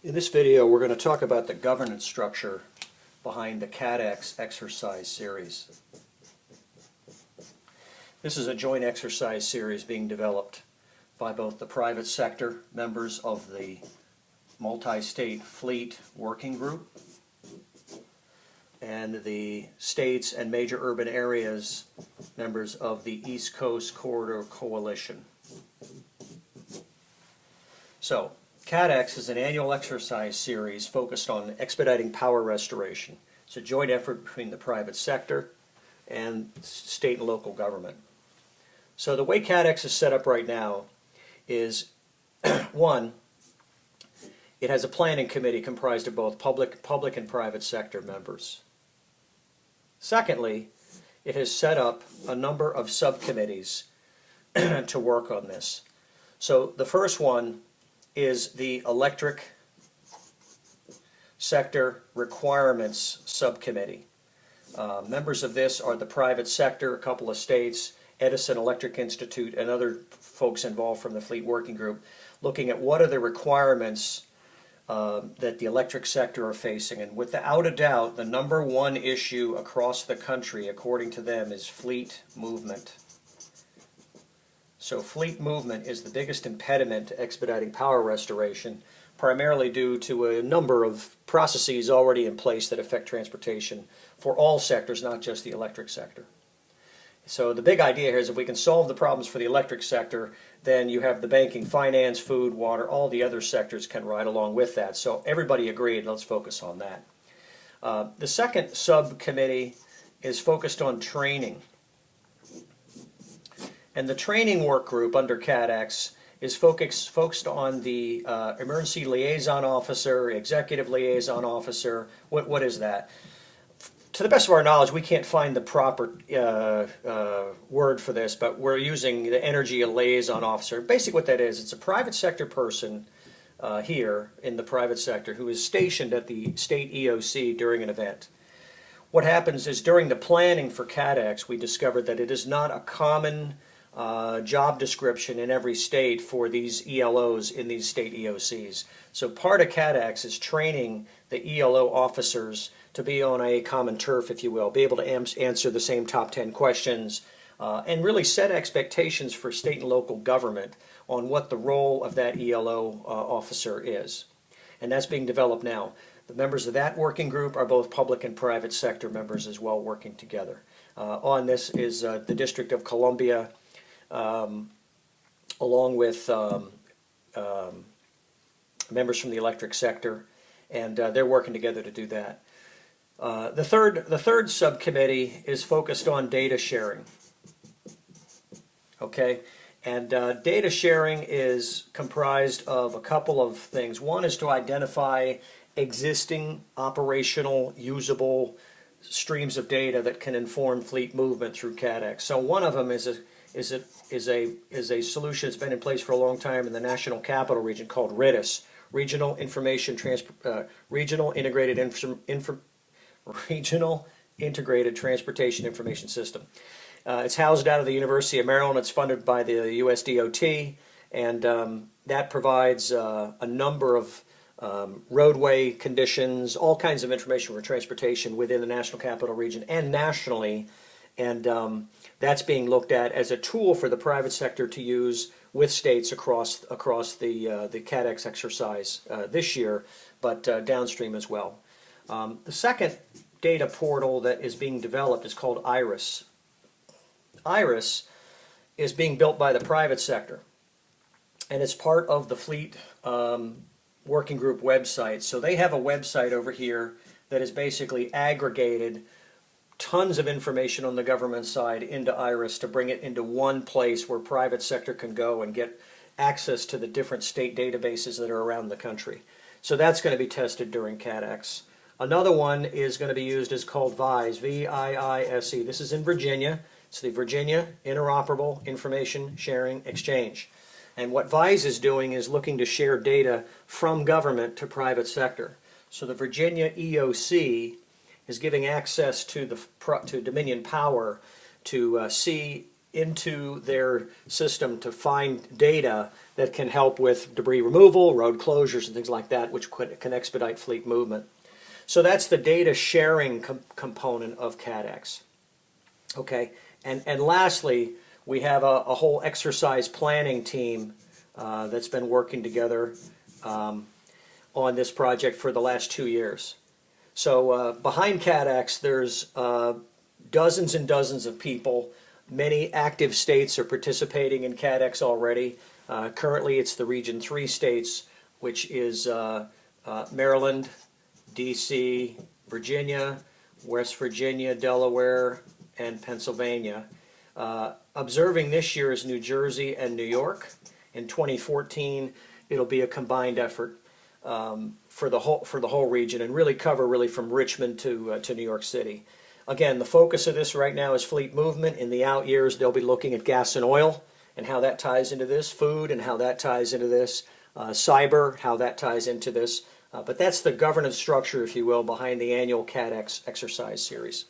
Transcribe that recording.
In this video, we're going to talk about the governance structure behind the CATEX exercise series. This is a joint exercise series being developed by both the private sector members of the Multi-State Fleet Working Group and the states and major urban areas members of the East Coast Corridor Coalition. So, CATEX is an annual exercise series focused on expediting power restoration. It's a joint effort between the private sector and state and local government. So the way CATEX is set up right now is, one, it has a planning committee comprised of both public and private sector members. Secondly, it has set up a number of subcommittees to work on this. So the first one is the Electric Sector Requirements Subcommittee. Members of this are the private sector, a couple of states, Edison Electric Institute, and other folks involved from the Fleet Working Group, looking at what are the requirements that the electric sector are facing. And without a doubt, the number one issue across the country, according to them, is fleet movement. So fleet movement is the biggest impediment to expediting power restoration, primarily due to a number of processes already in place that affect transportation for all sectors, not just the electric sector. So the big idea here is if we can solve the problems for the electric sector, then you have the banking, finance, food, water, all the other sectors can ride along with that. So everybody agreed, let's focus on that. The second subcommittee is focused on training. And the training work group under CATEX is focused on the emergency liaison officer, executive liaison officer. What is that? To the best of our knowledge, we can't find the proper word for this, but we're using the energy liaison officer. Basically what that is, it's a private sector person here in the private sector who is stationed at the state EOC during an event. What happens is during the planning for CATEX, we discovered that it is not a common job description in every state for these ELOs in these state EOCs. So part of CATEX is training the ELO officers to be on a common turf, if you will, be able to answer the same top 10 questions, and really set expectations for state and local government on what the role of that ELO officer is. And that's being developed now. The members of that working group are both public and private sector members as well, working together. On this is the District of Columbia, along with members from the electric sector, and they're working together to do that. The third subcommittee is focused on data sharing. Okay, and data sharing is comprised of a couple of things. One is to identify existing operational, usable streams of data that can inform fleet movement through CATEX. So one of them is a solution that's been in place for a long time in the National Capital Region called RITIS, Regional Integrated Transportation Information System. It's housed out of the University of Maryland. It's funded by the US DOT, and that provides a number of roadway conditions, all kinds of information for transportation within the National Capital Region and nationally. And that's being looked at as a tool for the private sector to use with states across the CATEX exercise this year, but downstream as well. The second data portal that is being developed is called IRIS. IRIS is being built by the private sector, and it's part of the Fleet Working Group website. So they have a website over here that is basically aggregated tons of information on the government side into IRIS to bring it into one place where private sector can go and get access to the different state databases that are around the country. So that's going to be tested during CATEX. Another one is going to be used is called VISE, V-I-I-S-E. This is in Virginia. It's the Virginia Interoperable Information Sharing Exchange. And what VISE is doing is looking to share data from government to private sector. So the Virginia EOC is giving access to Dominion Power to see into their system to find data that can help with debris removal, road closures, and things like that, which can expedite fleet movement. So that's the data sharing component of CATEX. Okay, and lastly, we have a whole exercise planning team that's been working together on this project for the last 2 years. So behind CATEX, there's dozens and dozens of people. Many active states are participating in CATEX already. Currently, it's the Region 3 states, which is Maryland, D.C., Virginia, West Virginia, Delaware, and Pennsylvania. Observing this year is New Jersey and New York. In 2014, it'll be a combined effort for the whole region, and really cover from Richmond to New York City. Again, the focus of this right now is fleet movement. In the out years, they'll be looking at gas and oil and how that ties into this, food and how that ties into this, cyber, how that ties into this. But that's the governance structure, if you will, behind the annual CATEX exercise series.